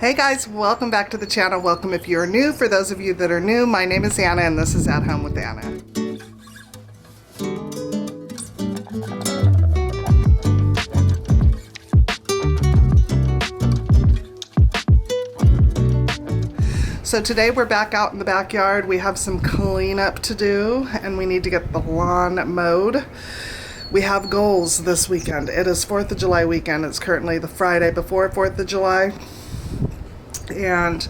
Hey guys, welcome back to the channel. Welcome if you're new. For those of you that are new, my name is Anna and this is At Home with Anna. So today we're back out in the backyard. We have some cleanup to do and we need to get the lawn mowed. We have goals this weekend. It is 4th of July weekend. It's currently the Friday before 4th of July. And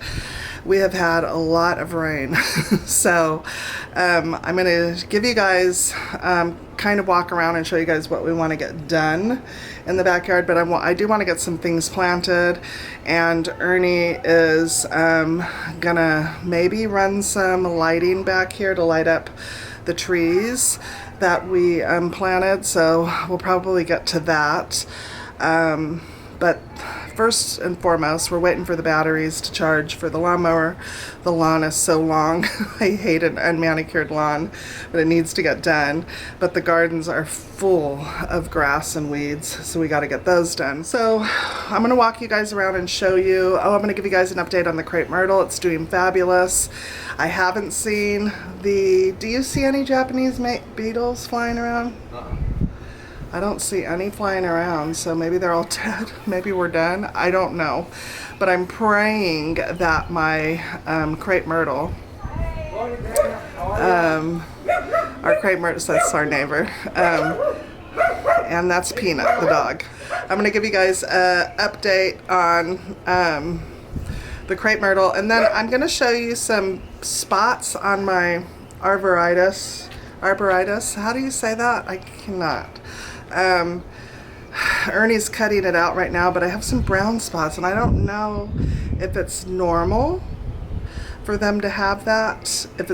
we have had a lot of rain. So I'm going to give you guys kind of walk around and show you guys what we want to get done in the backyard, but I do want to get some things planted, and Ernie is gonna maybe run some lighting back here to light up the trees that we planted, so we'll probably get to that. But first and foremost, we're waiting for the batteries to charge for the lawnmower. The lawn is so long. I hate an unmanicured lawn, but it needs to get done. But the gardens are full of grass and weeds, so we got to get those done. So I'm going to walk you guys around and show you. I'm going to give you guys an update on the crepe myrtle. It's doing fabulous. I haven't seen do you see any Japanese beetles flying around? I don't see any flying around, so maybe they're all dead. Maybe we're done. I don't know. But I'm praying that my crepe myrtle, our crepe myrtle, that's our neighbor, and that's Peanut, the dog. I'm going to give you guys an update on the crepe myrtle, and then I'm going to show you some spots on my arboritis. How do you say that? I cannot. Ernie's cutting it out right now, but I have some brown spots and I don't know if it's normal for them to have that, if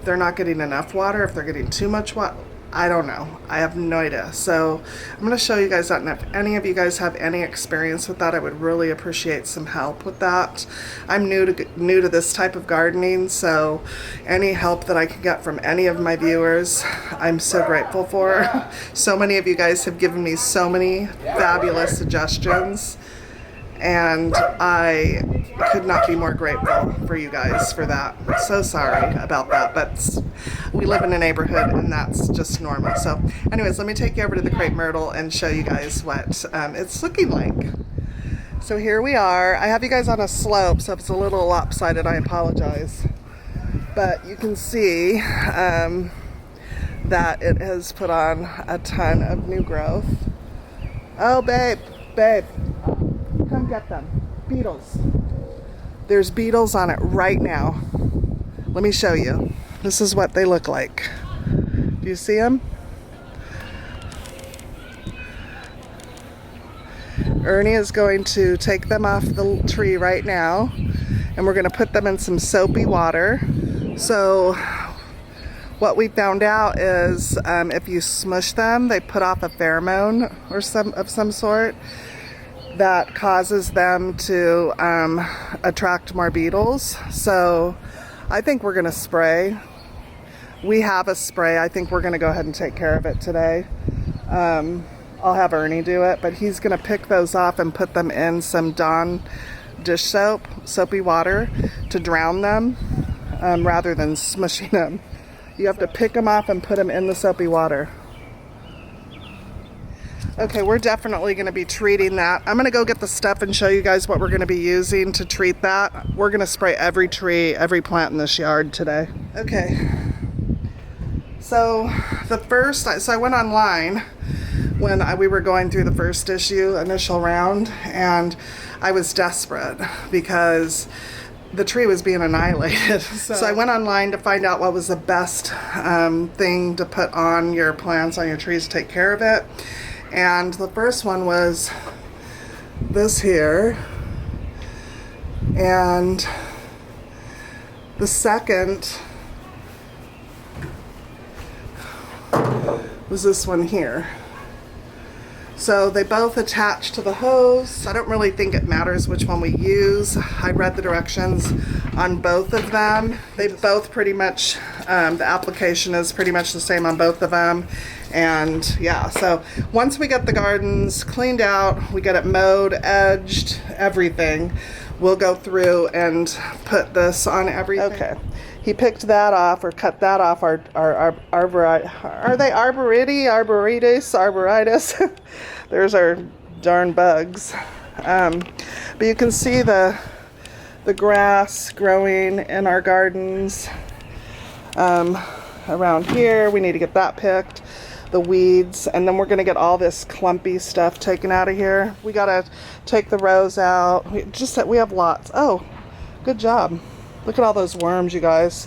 they're not getting enough water, if they're getting too much water. I don't know. I have no idea. So I'm going to show you guys that, and if any of you guys have any experience with that, I would really appreciate some help with that. I'm new to this type of gardening, so any help that I can get from any of my viewers, I'm so grateful for. So many of you guys have given me so many fabulous suggestions, and I could not be more grateful for you guys for that. So sorry about that, but we live in a neighborhood and that's just normal. So anyways, let me take you over to the crepe myrtle and show you guys what it's looking like. So here we are. I have you guys on a slope, so if it's a little lopsided, I apologize. But you can see that it has put on a ton of new growth. Oh, babe, come get them. Beetles. There's beetles on it right now. Let me show you. This is what they look like. Do you see them? Ernie is going to take them off the tree right now, and we're going to put them in some soapy water. So what we found out is if you smush them, they put off a pheromone or some sort that causes them to attract more beetles. So I think we're going to spray. We have a spray. I think we're going to go ahead and take care of it today. I'll have Ernie do it, but he's going to pick those off and put them in some Dawn dish soap, soapy water, to drown them rather than smushing them. You have to pick them off and put them in the soapy water. Okay, we're definitely going to be treating that. I'm going to go get the stuff and show you guys what we're going to be using to treat that. We're going to spray every tree, every plant in this yard today. Okay, so I went online when we were going through the first initial round, and I was desperate because the tree was being annihilated. So I went online to find out what was the best thing to put on your plants, on your trees, to take care of it. And the first one was this here, and the second was this one here. So they both attach to the hose. I don't really think it matters which one we use. I read the directions on both of them. They both pretty much, the application is pretty much the same on both of them. And yeah, so once we get the gardens cleaned out, we get it mowed, edged, everything, we'll go through and put this on everything. Okay. He picked that off, or cut that off, are they arboritis? There's our darn bugs. But you can see the grass growing in our gardens. Around here, we need to get that picked. The weeds, and then we're gonna get all this clumpy stuff taken out of here. We gotta take the rows out. We have lots. Oh, good job. Look at all those worms, you guys.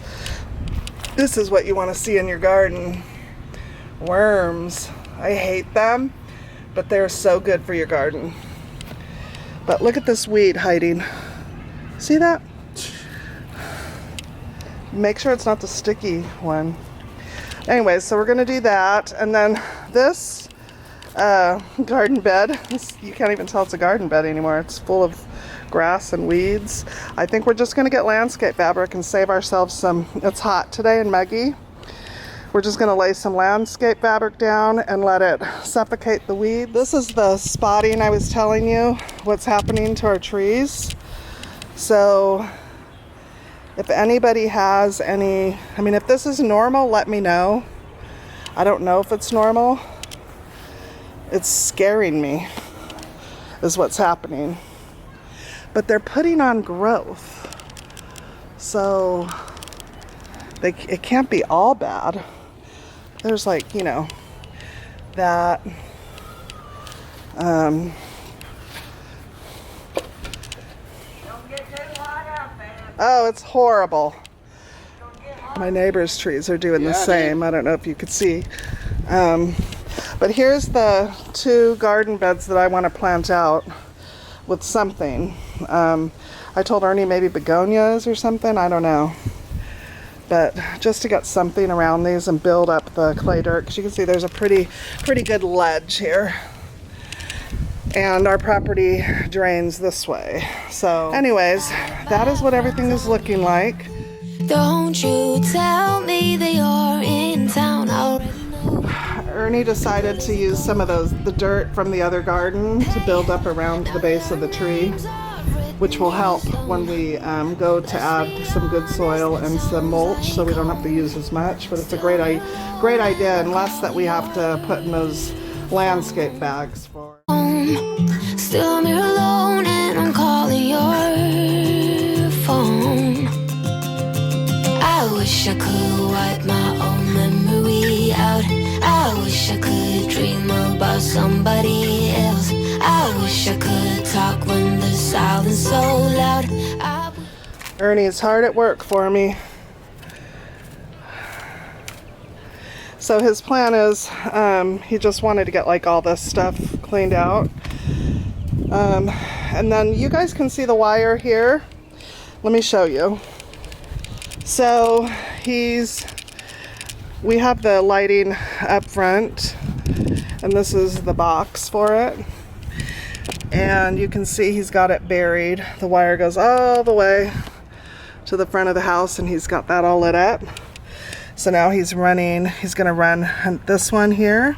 This is what you want to see in your garden. Worms. I hate them, but they're so good for your garden. But look at this weed hiding. See that? Make sure it's not the sticky one. Anyways, so we're gonna do that, and then this garden bed, you can't even tell it's a garden bed anymore. It's full of grass and weeds. I think we're just gonna get landscape fabric and save ourselves some, it's hot today and muggy. We're just gonna lay some landscape fabric down and let it suffocate the weeds. This is the spotting I was telling you, what's happening to our trees. So if anybody has any, I mean, if this is normal, let me know. I don't know if it's normal. It's scaring me, is what's happening. But they're putting on growth. So it can't be all bad. There's like, you know, that. Don't get too hot out there. Oh, it's horrible. My neighbor's trees are doing the same. I don't know if you could see. But here's the 2 garden beds that I want to plant out with something. I told Ernie maybe begonias or something. I don't know. But just to get something around these and build up the clay dirt. Because you can see there's a pretty good ledge here. And our property drains this way. So anyways, that is what everything is looking like. Don't you tell me they are in town already. Ernie decided to use some of the dirt from the other garden to build up around the base of the tree, which will help when we go to add some good soil and some mulch, so we don't have to use as much. But it's a great idea, and less that we have to put in those landscape bags for. Still I'm here alone and I'm calling your phone. I wish I could wipe my own memory out. I wish I could dream about somebody else. I wish I could talk when the silence so loud. Ernie is hard at work for me. So his plan is, he just wanted to get like all this stuff cleaned out. And then you guys can see the wire here. Let me show you. So we have the lighting up front, and this is the box for it. And you can see he's got it buried. The wire goes all the way to the front of the house, and he's got that all lit up. So now he's gonna run this one here.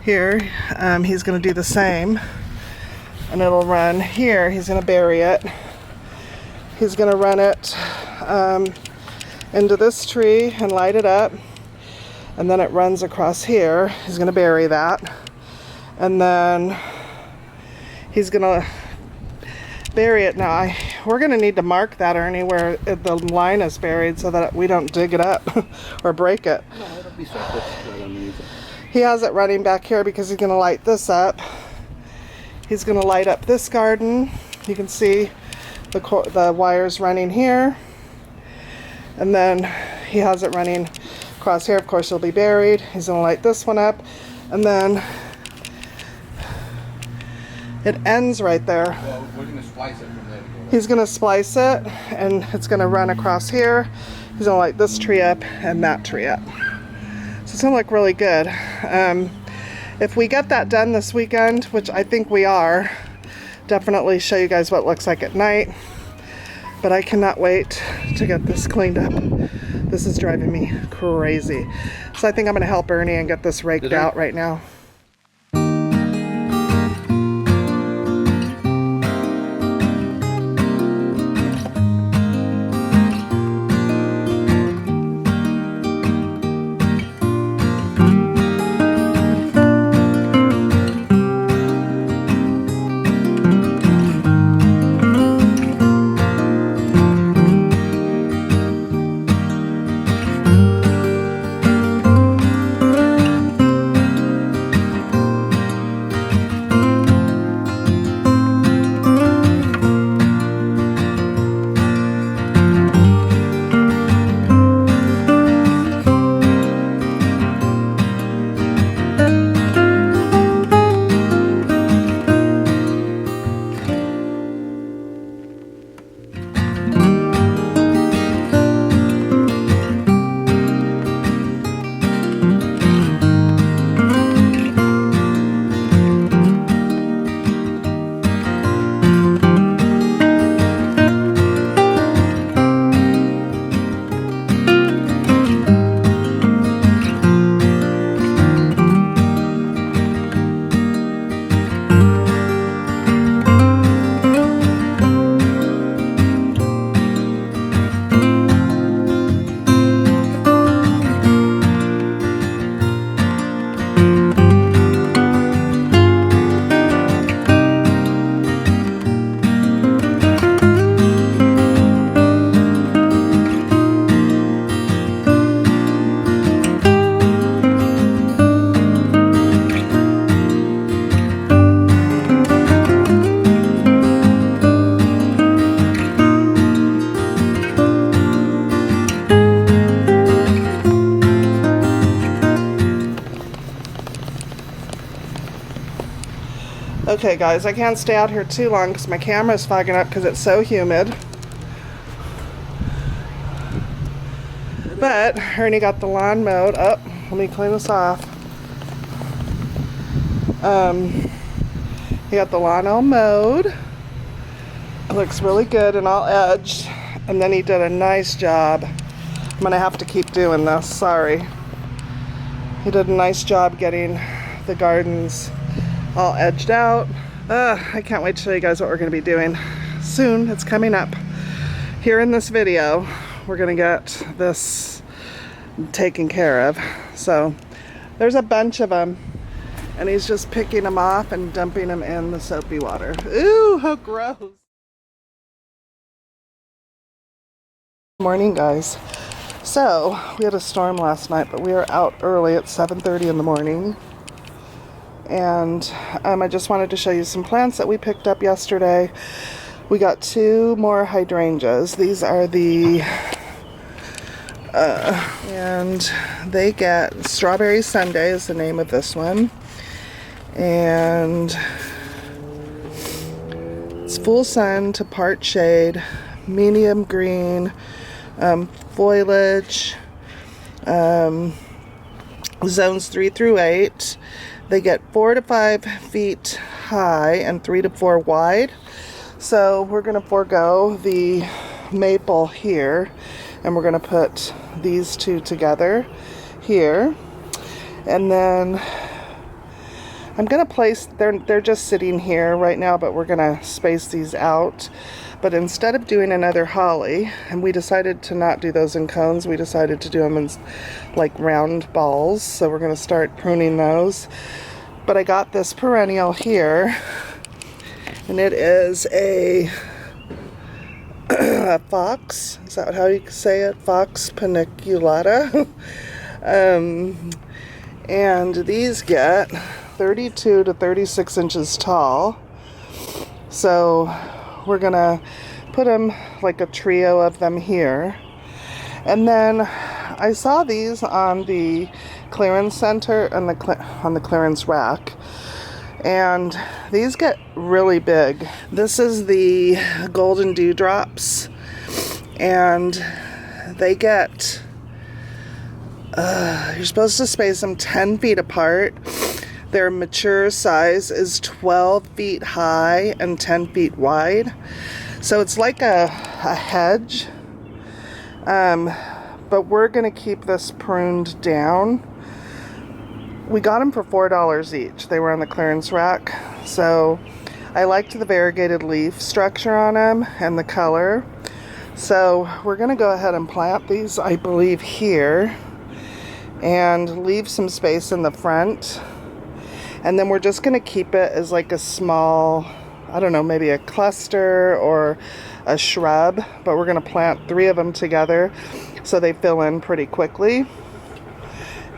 He's gonna do the same, and it'll run here. He's gonna bury it. He's gonna run it into this tree and light it up, and then it runs across here. He's gonna bury that, and then he's gonna bury it. Now we're gonna need to mark that, Ernie, where the line is buried, so that we don't dig it up or break it. No, it'll be surface right underneath it. He has it running back here because he's gonna light this up. He's gonna light up this garden. You can see the wires running here, and then he has it running across here. Of course, it'll be buried. He's gonna light this one up, and then it ends right there. Well, we're going to splice it from there. He's gonna splice it, and it's gonna run across here. He's gonna light this tree up and that tree up. So it's gonna look really good. If we get that done this weekend, which I think we are, definitely show you guys what it looks like at night. But I cannot wait to get this cleaned up. This is driving me crazy. So I think I'm gonna help Ernie and get this raked out right now. Okay guys, I can't stay out here too long because my camera's fogging up because it's so humid. But Ernie got the lawn mowed. Oh, let me clean this off. He got the lawn all mowed. It looks really good and all edged. And then he did a nice job. I'm gonna have to keep doing this, sorry. He did a nice job getting the gardens all edged out. I can't wait to show you guys what we're gonna be doing soon. It's coming up. Here in this video, we're gonna get this taken care of. So there's a bunch of them and he's just picking them off and dumping them in the soapy water. Ooh, how gross. Morning guys. So we had a storm last night, but we were out early at 7:30 in the morning. And I just wanted to show you some plants that we picked up yesterday. We got 2 more hydrangeas. These are the and they get Strawberry Sunday is the name of this one, and it's full sun to part shade, medium green, foliage, zones 3 through 8. They get 4 to 5 feet high and 3 to 4 wide. So we're going to forego the maple here, and we're going to put these 2 together here. And then I'm going to place, they're just sitting here right now, but we're going to space these out. But instead of doing another holly, and we decided to not do those in cones, we decided to do them in like round balls. So we're going to start pruning those. But I got this perennial here, and it is a fox. Is that how you say it? Fox paniculata. And these get 32 to 36 inches tall. So we're gonna put them like a trio of them here. And then I saw these on the clearance center and on the clearance rack, and these get really big. This is the golden dewdrops, and they get you're supposed to space them 10 feet apart. Their mature size is 12 feet high and 10 feet wide. So it's like a hedge. But we're going to keep this pruned down. We got them for $4 each. They were on the clearance rack. So I liked the variegated leaf structure on them and the color. So we're going to go ahead and plant these, I believe, here. And leave some space in the front. And then we're just going to keep it as like a small, I don't know, maybe a cluster or a shrub. But we're going to plant 3 of them together so they fill in pretty quickly.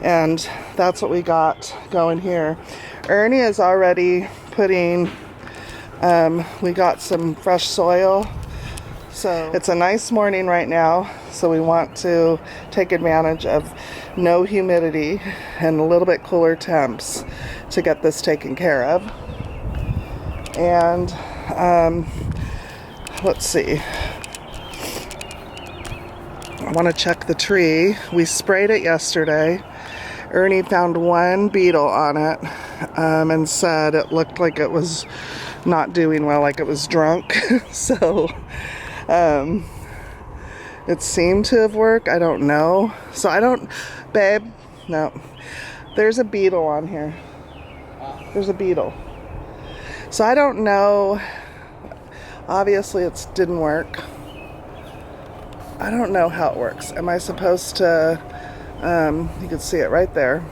And that's what we got going here. Ernie is already putting, we got some fresh soil. So it's a nice morning right now. So we want to take advantage of no humidity and a little bit cooler temps to get this taken care of. And let's see. I want to check the tree. We sprayed it yesterday. Ernie found 1 beetle on it and said it looked like it was not doing well, like it was drunk. So it seemed to have worked. I don't know. So I don't, babe, no. There's a beetle on here. There's a beetle. So I don't know. Obviously it didn't work. I don't know how it works. Am I supposed to, you can see it right there.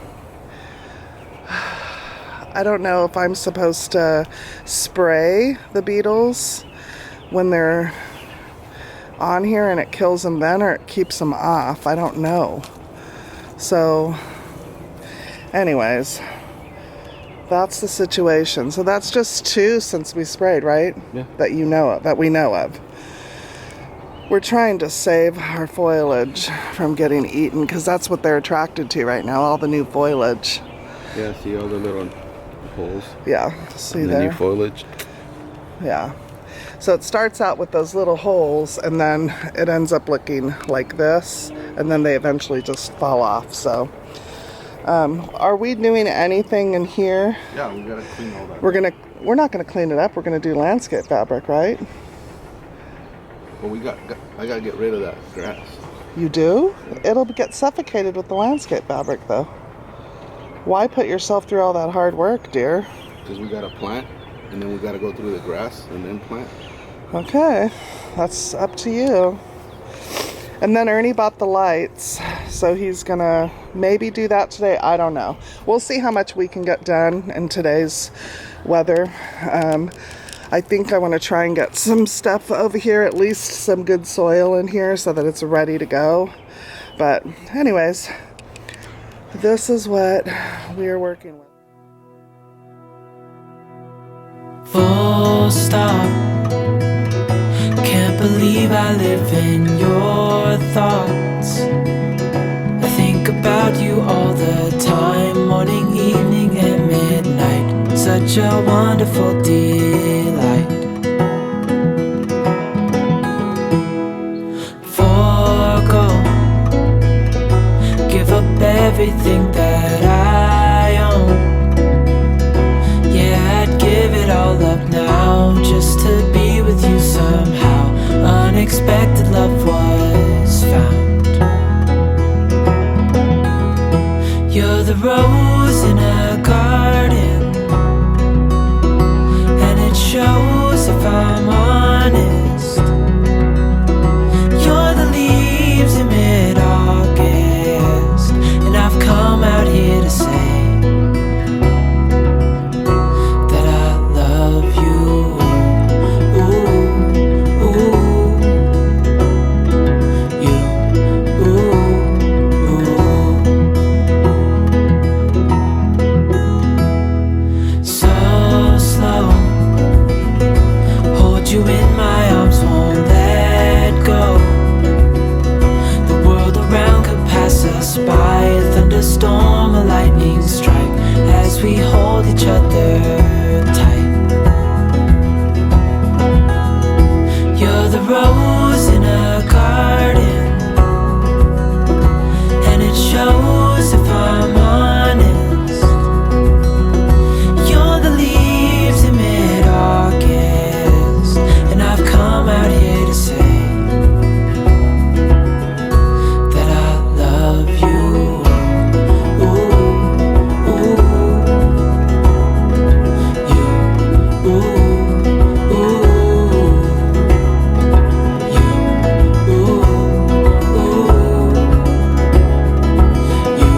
I don't know if I'm supposed to spray the beetles when they're on here and it kills them then, or it keeps them off. I don't know. So anyways, that's the situation. So that's just 2 since we sprayed, right? Yeah. That you know of, that we know of. We're trying to save our foliage from getting eaten because that's what they're attracted to right now, all the new foliage. Yeah, see all the little holes. Yeah, see And the new there? foliage. Yeah. So it starts out with those little holes, and then it ends up looking like this, and then they eventually just fall off. So are we doing anything in here? Yeah, we gotta clean all that. We're not gonna clean it up. We're gonna do landscape fabric, right? But I gotta get rid of that grass. You do? It'll get suffocated with the landscape fabric, though. Why put yourself through all that hard work, dear? Because we gotta plant, and then we gotta go through the grass and then plant. Okay, that's up to you. And then Ernie bought the lights, so he's gonna maybe do that today. I don't know. We'll see how much we can get done in today's weather. I think I want to try and get some stuff over here, at least some good soil in here so that it's ready to go. But anyways, this is what we are working with. Full stop. Can't believe I live in your thoughts. I think about you all the time, morning, evening, and midnight. Such a wonderful delight. Forgo, give up everything that I own. Yeah, I'd give it all up now just to be with you somehow. Unexpected love was found. You're the rose in a garden, and it shows if I'm honest. You're the leaves in mid-August, and I've come out here to say that I love you. Ooh, ooh, you, ooh, ooh. So slow, hold you in my arms, won't let go. The world around could pass us by, a thunderstorm, a lightning strike, as we hold each other tight. You're the rose in a garden, and it shows if I'm honest. You're the leaves in mid-August, and I've come out here to say that I love you. Ooh, ooh, you, ooh, ooh, you, ooh, ooh, you,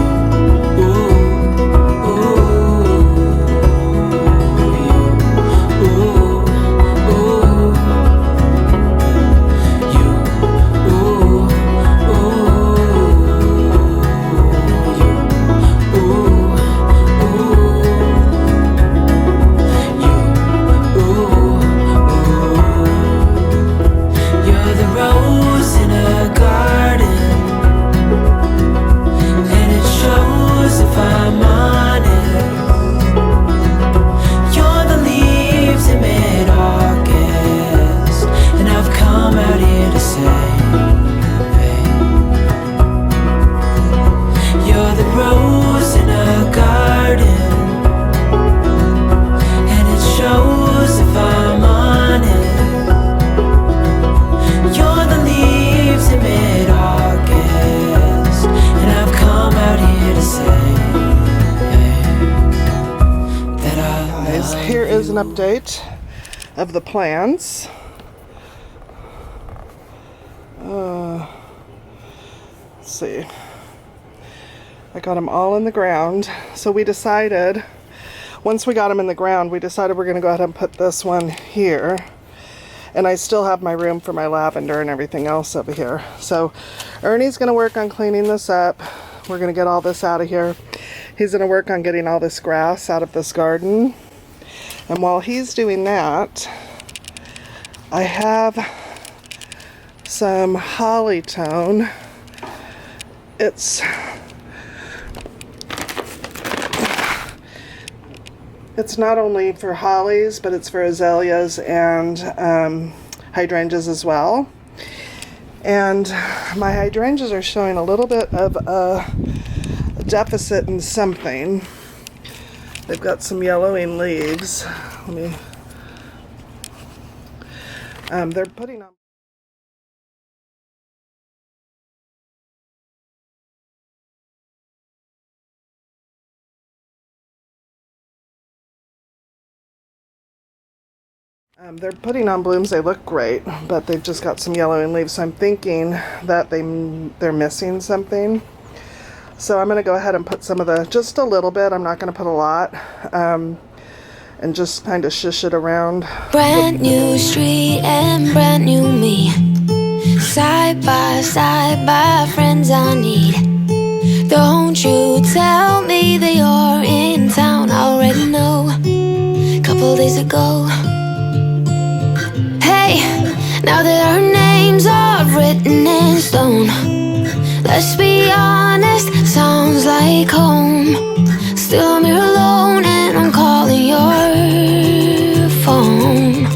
ooh, You're the rose in a garden, and it shows if I'm honest. You're the leaves in mid-August, and I've come out here to say, you're the rose in a garden, and it shows if I'm honest. You're the leaves in mid-August, and I've come out here to say that I Guys, love here is an update of the plans. Let's see. I got them all in the ground. So we decided, once we got them in the ground, we decided we're going to go ahead and put this one here. And I still have my room for my lavender and everything else over here. So Ernie's going to work on cleaning this up. We're going to get all this out of here. He's going to work on getting all this grass out of this garden. And while he's doing that, I have some holly tone. It's not only for hollies, but it's for azaleas and hydrangeas as well. And my hydrangeas are showing a little bit of a deficit in something. They've got some yellowing leaves. Let me. They're putting on. They're putting on blooms. They look great, but they've just got some yellowing leaves. So I'm thinking that they're missing something. So I'm going to go ahead and put some of the, just a little bit. I'm not going to put a lot, and just kind of shush it around. Brand new street and brand new me. Side by friends I need. Don't you tell me that you're in town. I already know. Couple days ago. Hey, now that our names are written in stone, let's be honest, sounds like home. Still I'm here alone and I'm calling your phone.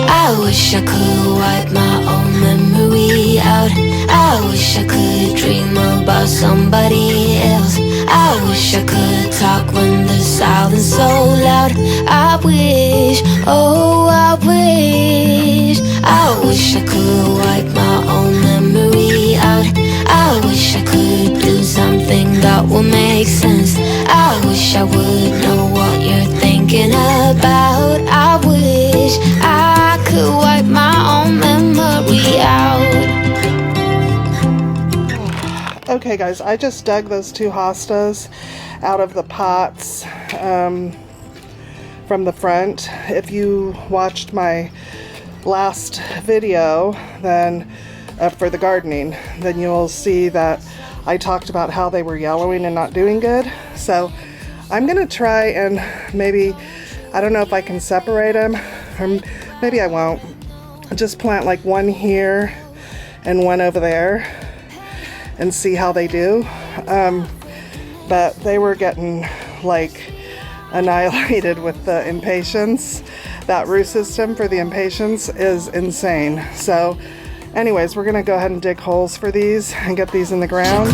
I wish I could wipe my own memory out. I wish I could dream about somebody else. I wish I could talk when the silence so loud. I wish, oh I wish I could wipe my own memory out. I wish I could do something that will make sense. I wish I would know what you're thinking about. I wish I could wipe my own memory out. Okay guys, I just dug those 2 hostas out of the pots from the front. If you watched my last video then for the gardening, then you'll see that I talked about how they were yellowing and not doing good. So I'm gonna try and maybe, I don't know if I can separate them, or maybe I won't. Just plant like one here and one over there and see how they do. But they were getting like annihilated with the impatiens. That root system for the impatiens is insane. So anyways, we're gonna go ahead and dig holes for these and get these in the ground.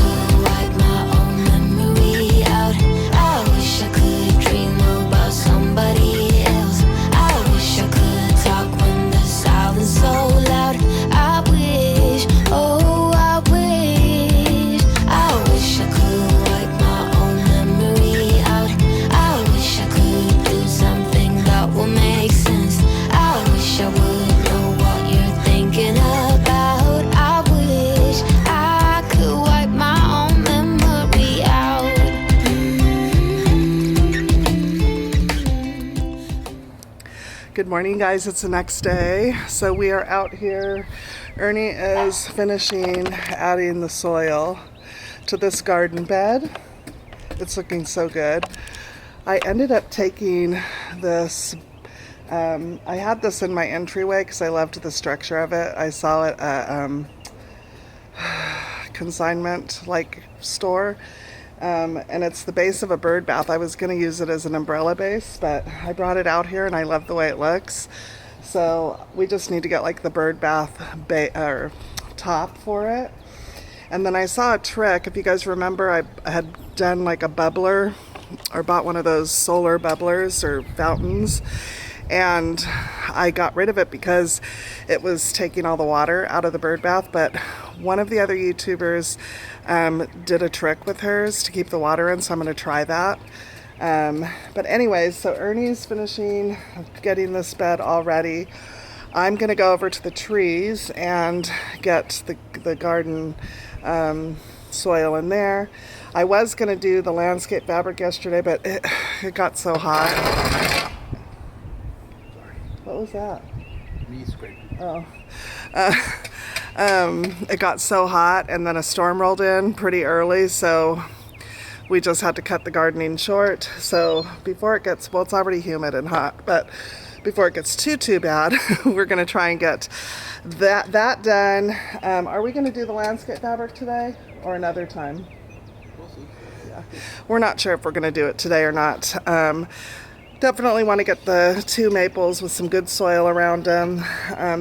Good morning guys, it's the next day. So we are out here. Ernie is finishing adding the soil to this garden bed. It's looking so good. I ended up taking this, I had this in my entryway because I loved the structure of it. I saw it at consignment like store. And it's the base of a bird bath. I was going to use it as an umbrella base, but I brought it out here and I love the way it looks. So we just need to get like the bird bath or top for it. And then I saw a trick. If you guys remember, I had done like a bubbler, or bought one of those solar bubblers or fountains, and I got rid of it because it was taking all the water out of the bird bath. But one of the other YouTubers did a trick with hers to keep the water in, so I'm going to try that. But anyways, so Ernie's finishing getting this bed all ready. I'm going to go over to the trees and get the garden soil in there. I was going to do the landscape fabric yesterday, but it got so hot. What was that? Me scraping. Oh. It got so hot, and then a storm rolled in pretty early, so we just had to cut the gardening short. So before it gets, well, it's already humid and hot, but before it gets too bad, we're going to try and get that done. Are we going to do the landscape fabric today or another time? We'll see. Yeah. We're not sure if we're going to do it today or not. Definitely want to get the 2 maples with some good soil around them,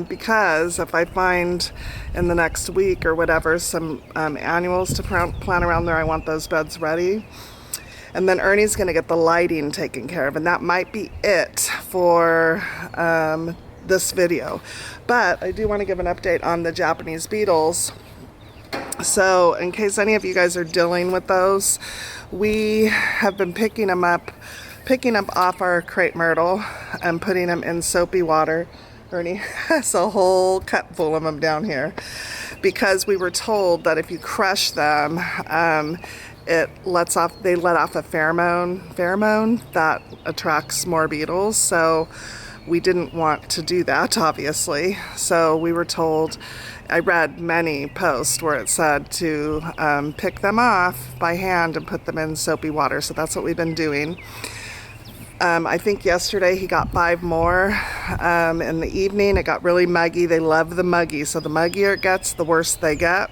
because if I find in the next week or whatever some annuals to plant around there, I want those beds ready. And then Ernie's going to get the lighting taken care of, and that might be it for this video. But I do want to give an update on the Japanese beetles. So in case any of you guys are dealing with those, we have been picking up off our crepe myrtle and putting them in soapy water. Ernie has a whole cup full of them down here, because we were told that if you crush them, they let off a pheromone that attracts more beetles. So we didn't want to do that, obviously. So we were told, I read many posts where it said to pick them off by hand and put them in soapy water. So that's what we've been doing. I think yesterday he got 5 more. In the evening it got really muggy. They love the muggy, so the muggier it gets, the worse they get.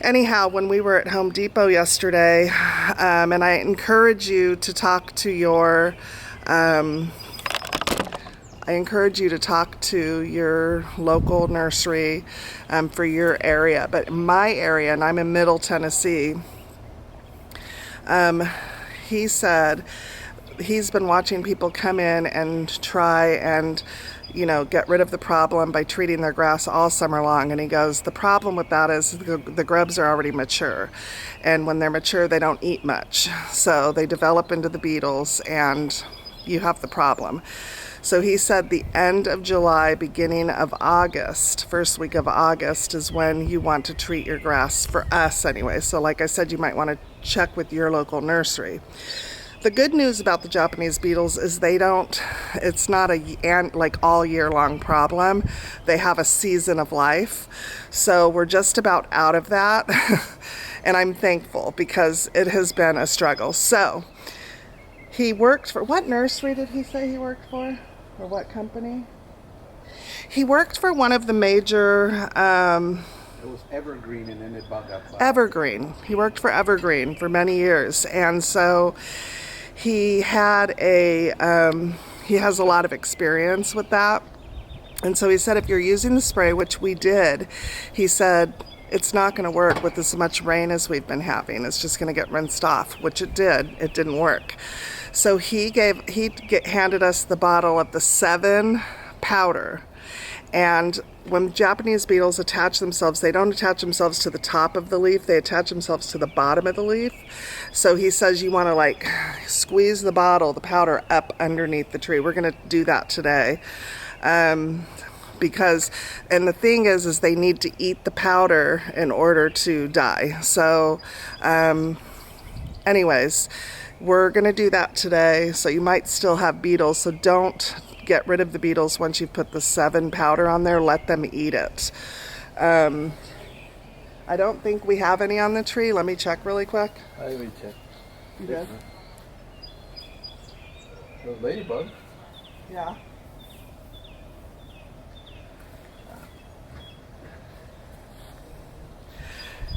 Anyhow, when we were at Home Depot yesterday, and I encourage you to talk to your local nursery for your area. But in my area, and I'm in Middle Tennessee, he said he's been watching people come in and try and, get rid of the problem by treating their grass all summer long. And he goes, the problem with that is the grubs are already mature. And when they're mature, they don't eat much. So they develop into the beetles and you have the problem. So he said the end of July, beginning of August, first week of August is when you want to treat your grass, for us anyway. So like I said, you might want to check with your local nursery. The good news about the Japanese beetles is it's not like all year long problem. They have a season of life. So we're just about out of that. And I'm thankful, because it has been a struggle. So he worked for, what nursery did he say he worked for? Or what company? He worked for one of the major, It was Evergreen, and then it bought that. Evergreen. He worked for Evergreen for many years. And so he has a lot of experience with that. And so he said, if you're using the spray, which we did, he said, it's not going to work with as much rain as we've been having. It's just going to get rinsed off, which it did. It didn't work. So he handed us the bottle of the 7 powder. And when Japanese beetles attach themselves, they don't attach themselves to the top of the leaf, they attach themselves to the bottom of the leaf. So he says you want to squeeze the powder up underneath the tree. We're going to do that today. Because, and the thing is they need to eat the powder in order to die. So anyways, we're going to do that today. So you might still have beetles, so don't get rid of the beetles once you put the 7 powder on there. Let them eat it. I don't think we have any on the tree. Let me check really quick. I will check. You good? Ladybug. Yeah.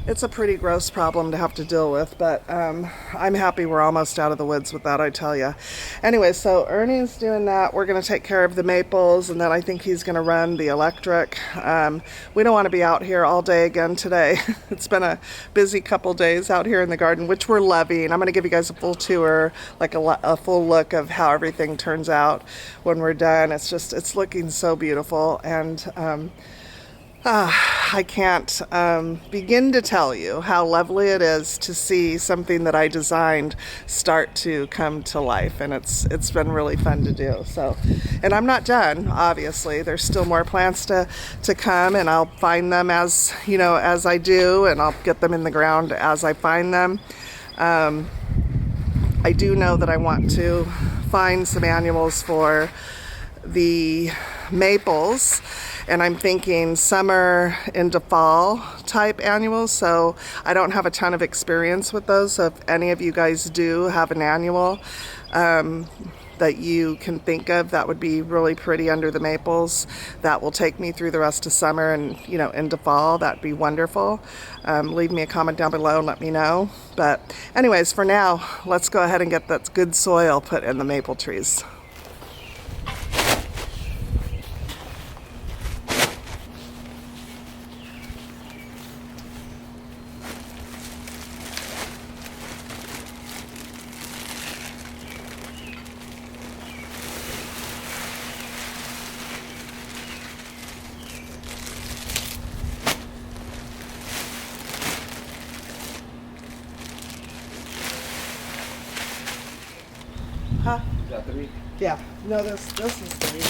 It's a pretty gross problem to have to deal with, but I'm happy we're almost out of the woods with that, I tell you. Anyway, so Ernie's doing that. We're going to take care of the maples, and then I think he's going to run the electric. We don't want to be out here all day again today. It's been a busy couple days out here in the garden, which we're loving. I'm going to give you guys a full tour, like a full look of how everything turns out when we're done. It's looking so beautiful, and I can't begin to tell you how lovely it is to see something that I designed start to come to life, and it's been really fun to do. So, and I'm not done, obviously. There's still more plants to come, and I'll find them as I do, and I'll get them in the ground as I find them. I do know that I want to find some annuals for the maples, and I'm thinking summer into fall type annuals. So I don't have a ton of experience with those, so if any of you guys do have an annual, that you can think of that would be really pretty under the maples that will take me through the rest of summer and, you know, into fall. That'd be wonderful. Leave me a comment down below and let me know. But anyways, for now, let's go ahead and get that good soil put in the maple trees. Huh? Is that 3? Yeah. No, this is 3.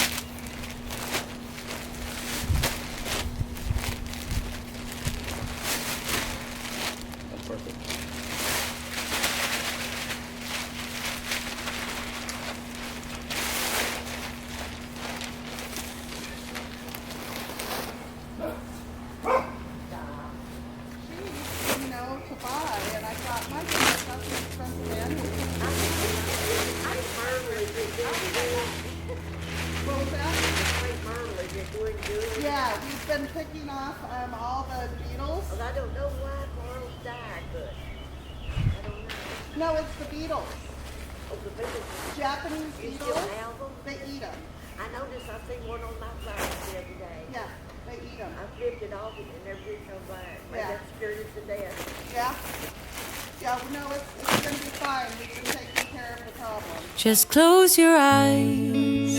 That's perfect. You know, to buy, and I thought, my goodness, that's an expensive animal. What was that? Yeah, we've been picking off all the beetles. Well, I don't know why Marl's died, but I don't know. No, it's the beetles. Oh, the biggest Japanese You beetles. still have them? They eat them. I noticed I seen one on my flowers the other day. Yeah, they eat them. I flipped it off and they're getting no back. Man, Yeah. that's scared us to death. Yeah. Yeah, no, it's gonna be fine. We can take care of the problem. Just close your eyes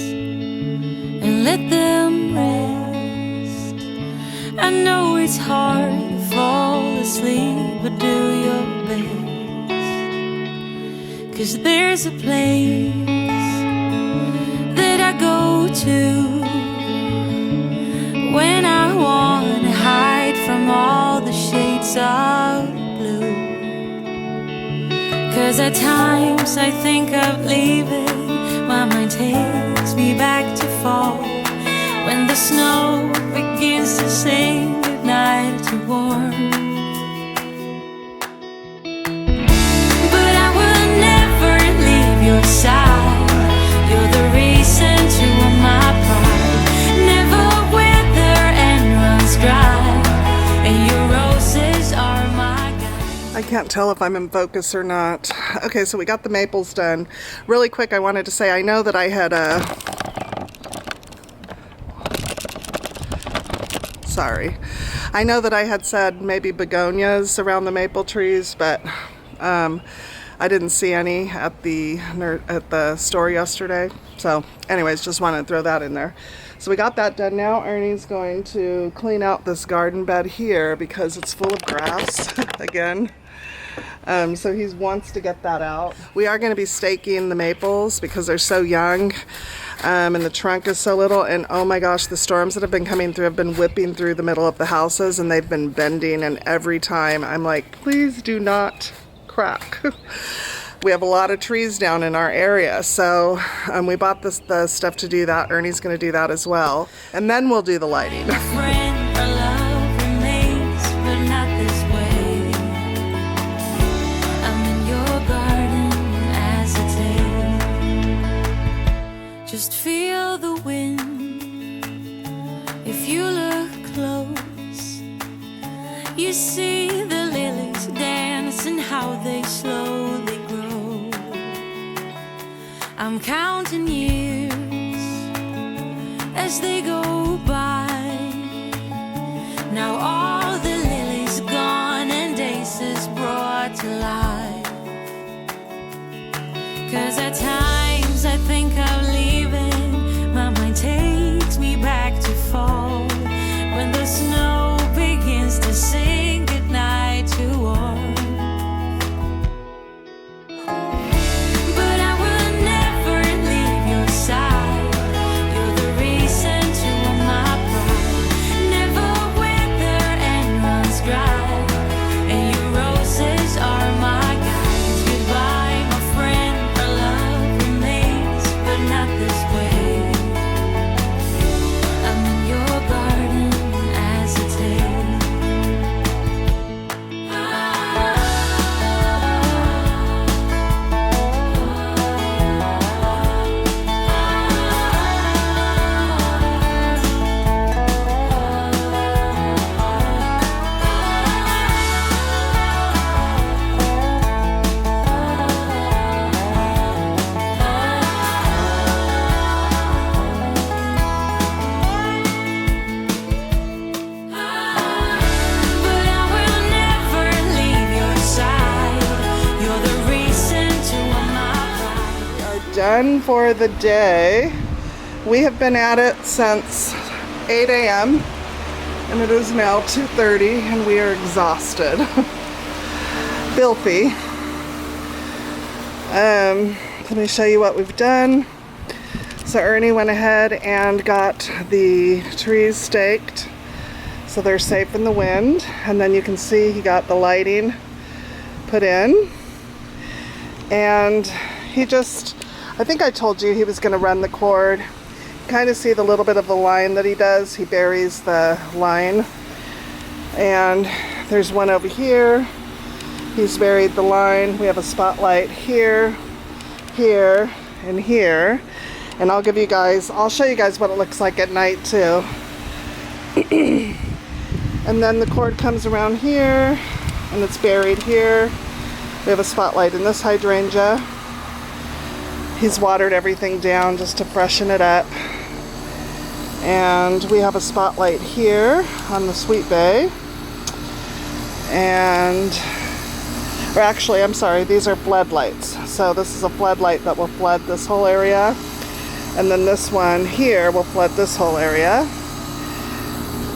and let them rest. I know it's hard to fall asleep, but do your best. 'Cause there's a place that I go to when I wanna hide from all the shades of blue. 'Cause at times I think of leaving, my mind takes me back to fall, when the snow begins to sing goodnight to warm. But I will never leave your side, you're the reason to all my pride. Never wither and runs dry, and your roses are my guide. I can't tell if I'm in focus or not. Okay, so we got the maples done. Really quick, I wanted to say, I know that I had sorry. I know that I had said maybe begonias around the maple trees, but I didn't see any at the store yesterday. So anyways, just wanted to throw that in there. So we got that done. Now Ernie's going to clean out this garden bed here because it's full of grass again. So he wants to get that out. We are going to be staking the maples because they're so young, and the trunk is so little, and oh my gosh, the storms that have been coming through have been whipping through the middle of the houses, and they've been bending, and every time I'm like, please do not crack. We have a lot of trees down in our area, so we bought the stuff to do that. Ernie's going to do that as well, and then we'll do the lighting. Friend, our love remains, but not this way. I'm in your garden as a day. Just feel the wind. If you look close, you see the lilies dance and how they slowly grow. I'm counting years as they go by. Now all the lilies gone and daisies brought to life. 'Cause at times I think of leaving, my mind takes me back to fall, when the snow begins to sing goodnight to warm. done for the day. We have been at it since 8 a.m. and it is now 2:30 and we are exhausted. Filthy. Let me show you what we've done. So Ernie went ahead and got the trees staked so they're safe in the wind, and then you can see he got the lighting put in, and he just, I think I told you he was going to run the cord. Kind of see the little bit of the line that he does. He buries the line, and there's one over here. He's buried the line. We have a spotlight here, here, and here. And I'll give you guys, I'll show you guys what it looks like at night too. And then the cord comes around here and it's buried here. We have a spotlight in this hydrangea. He's watered everything down just to freshen it up. And we have a spotlight here on the SWEETBAY. And, or actually, I'm sorry, these are floodlights. So this is a floodlight that will flood this whole area. And then this one here will flood this whole area.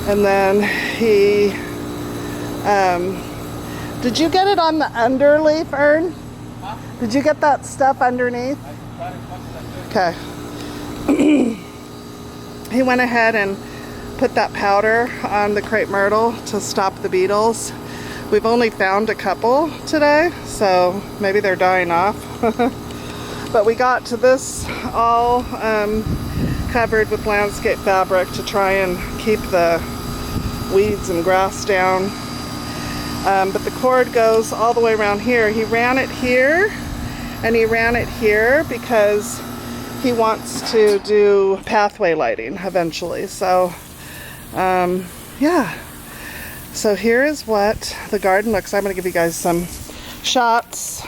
And then he, did you get it on the underleaf, Ern? Huh? Did you get that stuff underneath? Okay. He went ahead and put that powder on the crepe myrtle to stop the beetles. We've only found a couple today, so maybe they're dying off. But we got to this all covered with landscape fabric to try and keep the weeds and grass down. But the cord goes all the way around here. He ran it here and he ran it here because he wants to do pathway lighting eventually. So yeah, so here is what the garden looks. I'm going to give you guys some shots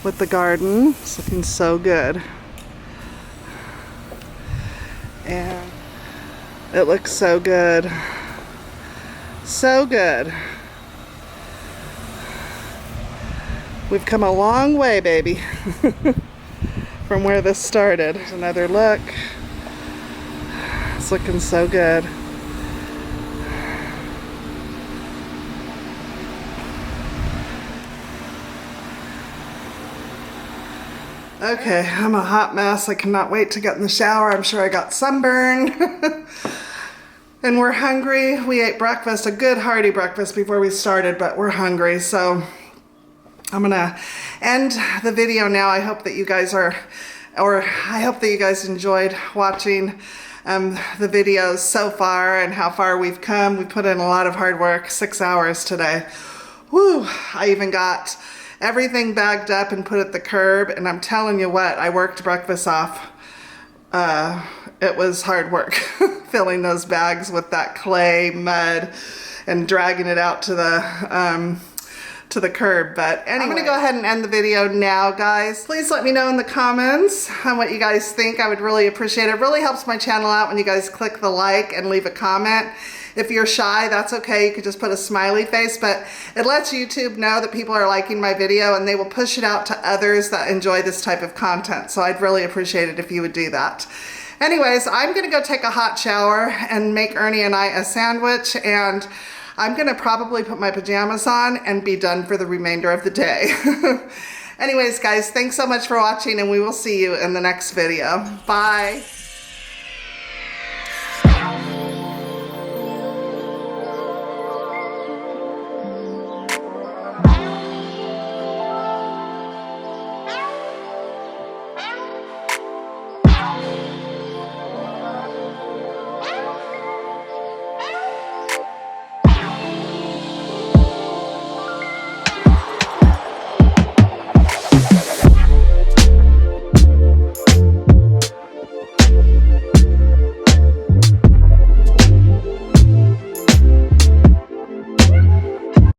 with the garden. It's looking so good. And it looks so good. So good. We've come a long way, baby, from where this started. Here's another look. It's looking so good. Okay, I'm a hot mess. I cannot wait to get in the shower. I'm sure I got sunburn. And we're hungry. We ate breakfast, a good hearty breakfast before we started, but we're hungry. So I'm gonna end the video now. I hope that you guys are, or I hope that you guys enjoyed watching the videos so far and how far we've come. We put in a lot of hard work, 6 hours today. Woo, I even got everything bagged up and put at the curb, and I'm telling you what, I worked breakfast off. It was hard work filling those bags with that clay, mud, and dragging it out to the curb. But anyway, I'm gonna go ahead and end the video now, guys. Please let me know in the comments on what you guys think. I would really appreciate it. It really helps my channel out when you guys click the like and leave a comment. If you're shy, that's okay. You could just put a smiley face, but it lets YouTube know that people are liking my video and they will push it out to others that enjoy this type of content. So I'd really appreciate it if you would do that. Anyways, I'm gonna go take a hot shower and make Ernie and I a sandwich, and I'm gonna probably put my pajamas on and be done for the remainder of the day. Anyways, guys, thanks so much for watching, and we will see you in the next video. Bye.